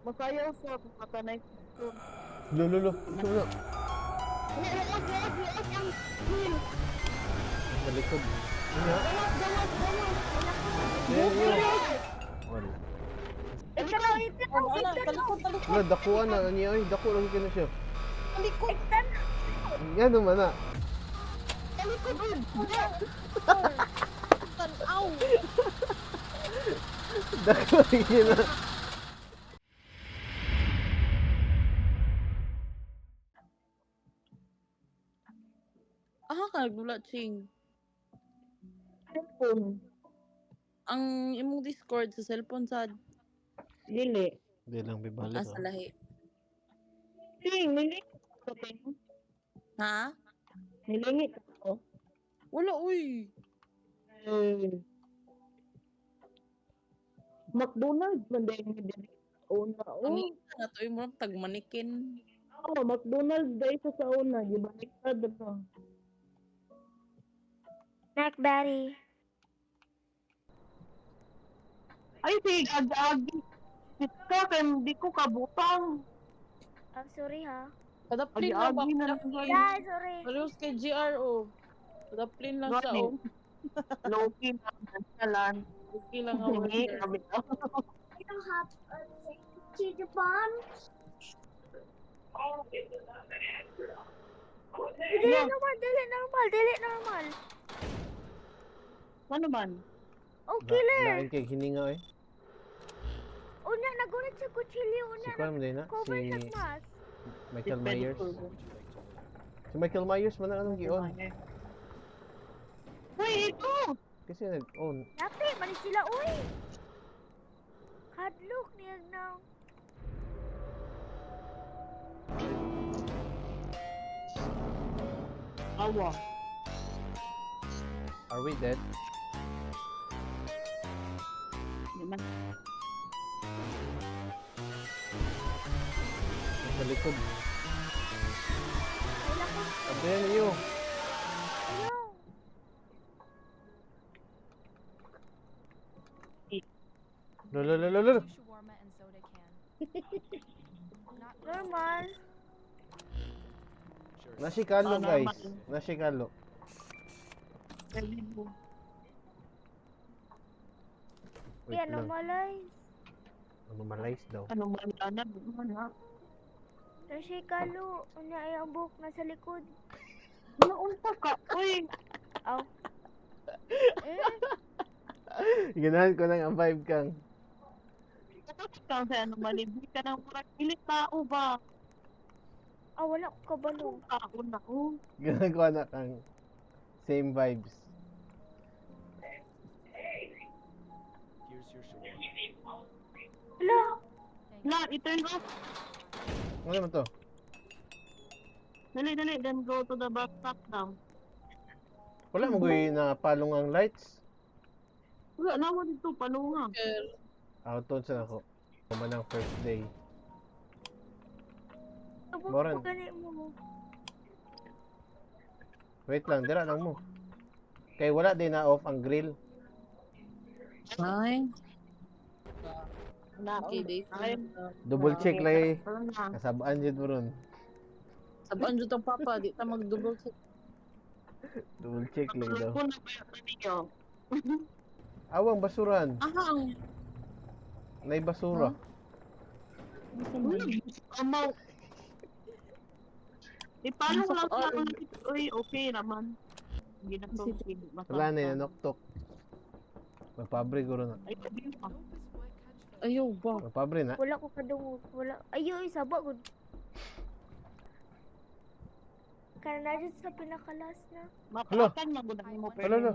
Masayaw sa katanay ko. Lolo. Ito na. Liot ang hill. Sa likod. Ano? Gawas. Yan yun. Wala. Ikaw, Talikod. Wala, dakuan na. Ano yun? Daku lang ka na siya. Talikod. Yan naman na. Tanaw. Daku lang yun na. Aha ka, nagdula, Ching. cellphone. Ang imong Discord sa cellphone sad. Dili. Hindi lang bibalik. Sa lahi. Nilingit ko. Ha? Nilingit ko. Wala, uy. McDonald's man dahil nga dili. Una. Ang isa na to, yung mga tagmanikin. McDonald's dahil sa una. Gibaliktad na. Snack Daddy. Ay, sige, agi-agi. Ka, kaya hindi ko kabutang. I'm sorry ha. Kadaplin lang ba? Agi-agi na Kadaplin. Yeah, sorry. Parehas kay GR, oh. Kadaplin lang siya, oh. Low-key na nalan. Okay lang nga, Hindi, order. sabi ko. You don't have cheese bomb? Dili normal. Ano man? Oh, killer. Lain kay hininga eh. Unya, nagunit sa kutsilyo. Si Unya, Kwan mo din na. cover Si sa mask. Michael Myers. Si Michael Myers man ang anong gi-on. Uy, ito! Kasi nag-on. Dati, mali sila, uy. Hadlook niya now. Awa. Are we dead? Di man. Sa likod. Wala ko. Abayan niyo. Ayaw. Lolo. Shawarma and soda can. Not Normal. Nasikalo Oh, guys. normal. Nasikalo. Pwede mo. Wait Yeah, lang. normalize. Normalize daw. Ano man na, ha? Kasi kalo, unya ay ang buhok nasa likod. Naunta ka, uy! Aw. Ganahan ko nang ang vibe kang. Ikaw sa ano, malibig ka ng murag ilit tao ba? Ah, wala ko kabalo. Tao na ko. Ganahan ko na kang same vibes. Hala. Na, i-turn off. Ano naman to? Dali, then go to the bathtub now. Wala mo gawin na palong ang lights. Wala naman dito, palunga. Auto sa ako. Kuman ang first day. Abo Moran. ko gani mo. Wait lang, dira lang mo. Kay wala din na off ang grill. Ay. Na, Okay, Dave. Double check lang eh. Palunga. Kasabaan dyan mo ron. Sabaan dyan tong papa, di ta mag-double check. Double check lang daw. Ko na ba ninyo? Awang basuran. Ahang. Nay basura. Amaw. Ipalong lang sa Ay. uy, okay naman. Hindi na to. Wala na yun, noktok. Magpabre ko ron. Ay, sabi mo. Ayaw ba? Magpabre na. Wala ko kadungog. Wala. Ayo, isaba ko. Kana na dyan sa pinakalas na. Mapakan niya mo na mo Hala. pwede.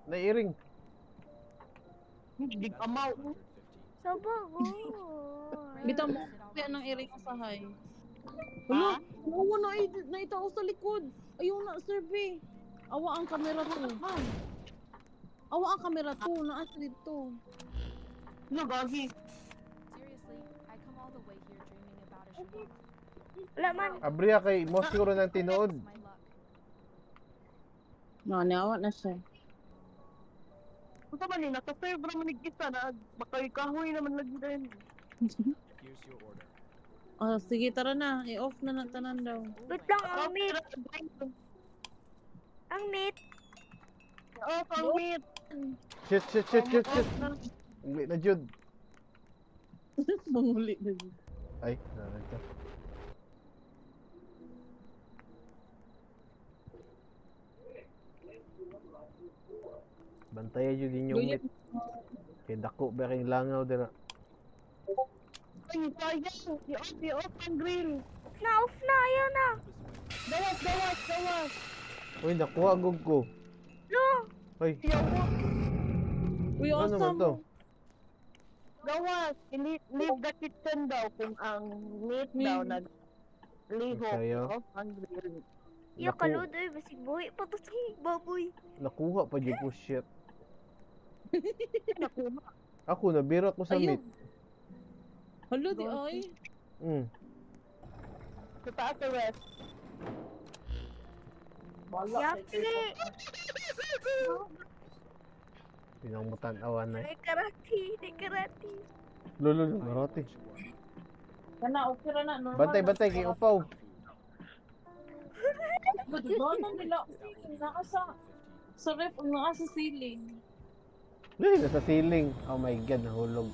Nairing. Hindi amaw. Saba ko. Bitaw mo, kaya nang iring asahay. Ha? Wala, na itao sa likod. Ayaw na, survey. Awa ang kamera to. Awa ang kamera to, naas dito. No, gagi. Seriously, I come all the way here dreaming about a shawarma. Wala man. Abriya kay mo siguro ng tinuod. It's my luck. No, nawa na siya. Kung sa man nila, kasi sobrang manigisa na makay kahoy naman lagi din. Sige, tara na. I-off na tanan daw. Wait lang, ang meat. Ang meat. Oh, pangit. Shit. Uli na jud. Manguli na yun. Ay, narito. Bantayan jud din yung Guyot. meat. Kay dako ba kayong langaw dira. Ay, sayang. I-off ang grill. Na-off na, ayaw na. Dawas. Uy, nakuha gug ko. No. Ay, Uy, ano naman awesome. to? Dawas. Leave the kitchen daw kung ang meat daw naglihok. Sayo. I-off ang grill. Iya, kaludoy. Basig buhi pa to itong baboy. Nakuha pa jud ko shit. Nakuha. Ako nabira ko sa Ayun. meat. Hala, di ay. Sa taas sa west. Yapi. Pinangmutan awan na. May karate. Lolo, marati. Kana, okay ra na. Normal Bantay kay upaw. Doon nila. Sa ref, nasa ceiling. Ay, nasa ceiling. Oh my god, nahulog.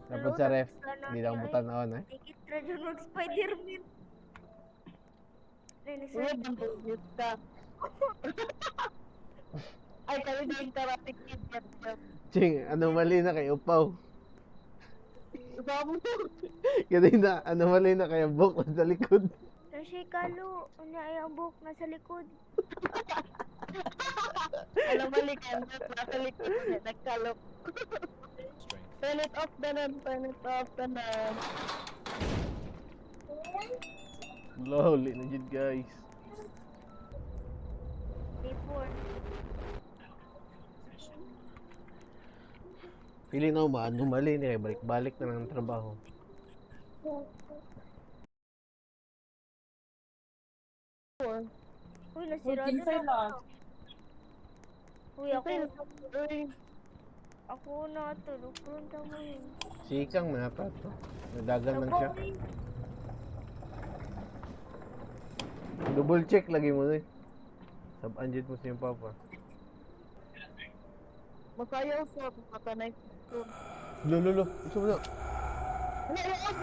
Dapat sa ref, hindi lang mutan awan eh. Tikit na dyan mag-Spider-Man. Uy, bambugit ka. Ay, kami na yung karate kid. Ching, anomaly na kay upaw. Sabi mo. Kanina, anomaly na kay buk sa likod. Kasi kalo, una ay ang buhok nasa likod. Alam mo, likan. Nasa likod niya. Nagkalok. Turn it off na. Loli na jud guys. Before. Feeling na ba, anomaly ni kay balik-balik na ng trabaho. Uy, nasirado na. Uy, ako na ito. Lupunta mo yun. Sikang manata to. Nadagan man siya. Nabawi. Double check lagi mo eh. Sab-anjit mo sa yung papa. Masayaw sa patanay. Lolo, gusto mo na. I-off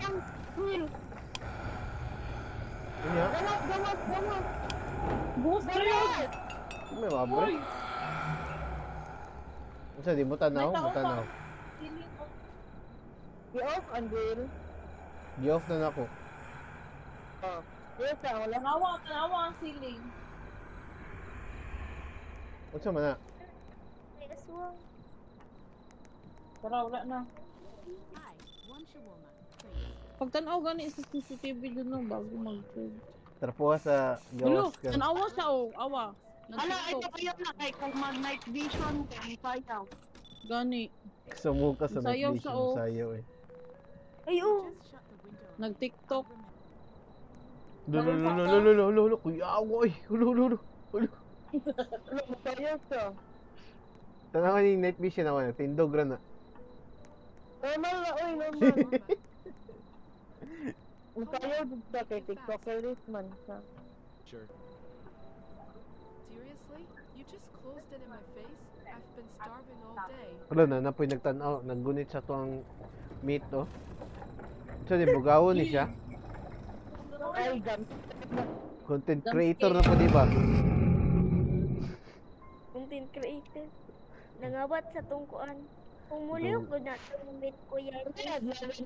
ang grill. Ano yan? Dawas. Boss, Dawas. May mabre. Unsa di mo tanaw? May tao Mo pa. tanaw. I-off ang grill. Gi-off na nako. Oh. Yes, wala. Tanawa ang ceiling. Unsa man na? May aswang. Tara, wala na. Hi, one shawarma, please. Pagtanaw gani sa CCTV dun no, bago mag-trade. Trapuha sa Hello, gawas ka. tanawa siya o, awa. Ala, ito Nag-tiktok. kayo na kay kung mag-night vision kay sayaw. Gani, Sumuka sa Sayaw night siya, vision. oh. Sayaw eh. Ay, oh. Just shut the window. nag-tiktok. Lolo, kuya ako eh. Lolo. Ala, masayaw siya. Tanawa ni night vision ako na. Tindog ra na. Normal na, normal. Masayaw din siya kay TikTokeris man siya. Seriously? You just closed it in my face? I've been starving all day. Wala na, napoy nagtanaw. Naggunit sa tuwang meat oh. So, di bugawon ni siya. Ay, gam. Content creator na po, di ba? Content creator. Nangabat sa tungkuan. Kung muli ko na itong meet ko yan. Thursday.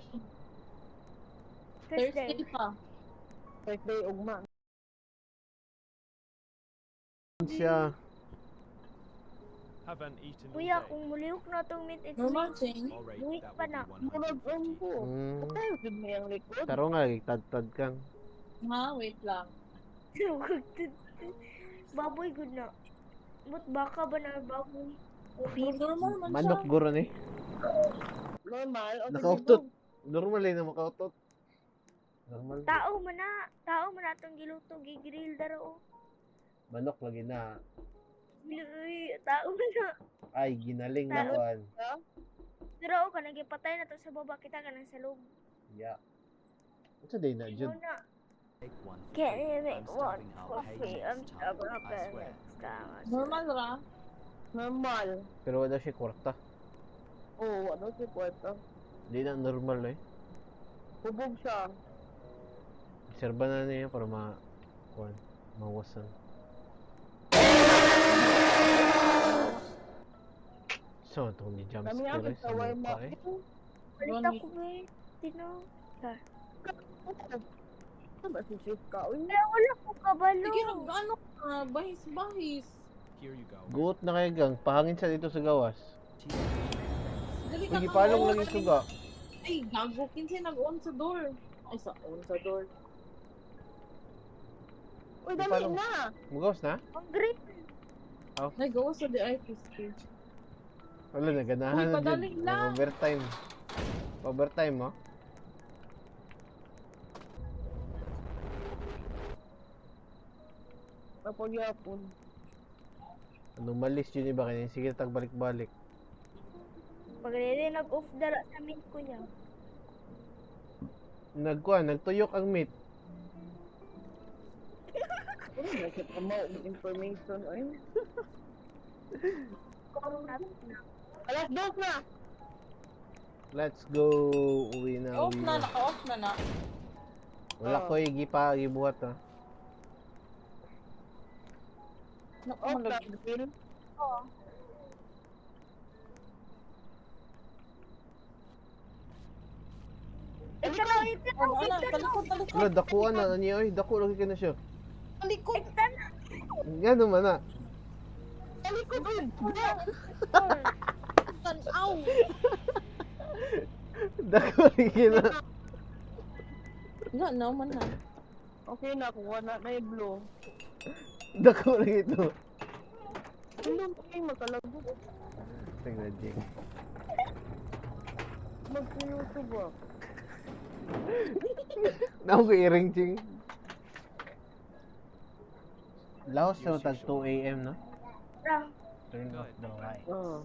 Thursday pa. Thursday, ugma. Siya. Haven't eaten all Kuya, day. kung muli ko na itong meet, it's Normal me. thing. I'll rate Buhi that pa would na. be 100 Murag umpo. Mm. Patayo din mo yung likod. Taro nga, tad kang. Ha, wait lang. Baboy good na. But baka ba na baboy? O beef? Normal man Manok siya. guro ni. Normal. o Nakautot. Normal eh na makautot. Normal. Tao man na. Tao man na itong giluto. Gigrill daro. Manok lagi na. Uy, tao na. Ay, ginaling na Talo. kuan. Pero ako ka nagipatay na to sa baba kita ka nang sa loob. Ya. Unsa day na jud? Ano na? Take one for Can free. you make I'm one starving out coffee? Hayden's I'm time, stubborn I swear. next time. Normal ra. Normal. Pero wala siya kwarta. Oo, ano si kwarta? Di na normal eh. Hubog siya. Serba na niya para kuan, mawasan. So, itong ni jump Kami scare ang sa kaway mukha ma. eh. Balik ako eh. Tino. Ano ba si Chief ka? Uy, Kaya wala ko kabalo. Sige, ano ka, bahis-bahis. Here you go. Guot na kayo gang, pahangin sa dito sa gawas. Dali ka Sige, nga, palong oo, lagi dali. suga. Ay, gago, kinsi nag-on sa door. Ay, sa on sa door. uy, Di dali paano? na. Mugawas na? Ang green. Nagawa sa the artist stage. Wala na, ganahan Uy, na padali dyan. lang. Overtime. Overtime mo? Napagyapon. Anong malis yun iba kanya? Sige, tagbalik-balik. Pag nag-off dala sa min ko niya. Nagtuyok ang meat. Ano ba siya tama ng information? Uy, alas dos na. Let's go. Uwi na, Off uwi na, na. naka-off na na. Wala ko gibuhat ha. Off na. Bill. Oo. Ikaw, ikaw, Oh, ana, talikod, talikod. Wala, dakuan na niya oy. Dako lagi ka na siya. Talikod. Gano man na. Talikod uy. Tanaw. Dako lagi na. Nga, naman na. Okay na, kuha na na yung blue. Dako lagi ito. Ano kayo magkalagot? Tingnan, Jing. Mag-YouTube ba? Naku ko i-ring, Jing. Laos na tag 2 AM, no? Ah, Turn off the light. Oo.